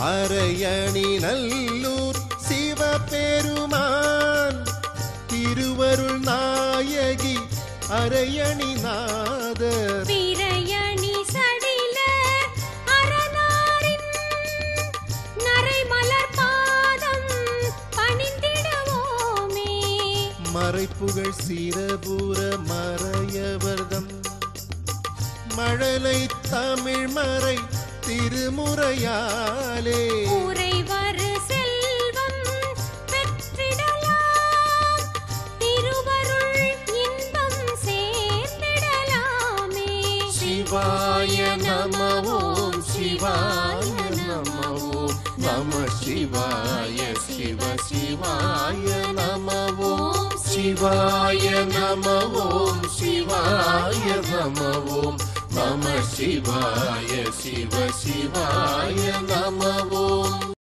அரையணி நல்லூர் சிவபெருமான் திருவருள் நாயகி அரையணி நாதர் பிறையணி சடில அரணாரின் நரைமலர் பாதம் பணிந்திடுவோமே. மறைப்புகழ் சிரபுர மறையவர்தம் மழலை தமிழ் மறை திருமுறையாலே உறைவரு செல்வம் பெற்றிடலாம், திருவருள் இன்பம் சேர்ந்திடலாமே. சிவாய நம ஓம் சிவாய நம ஓம் நம சிவாய சிவ சிவாய நம ஓம் சிவாய நம ஓம் சிவாய நம ஓம் நம சிவாய சிவ சிவாய நம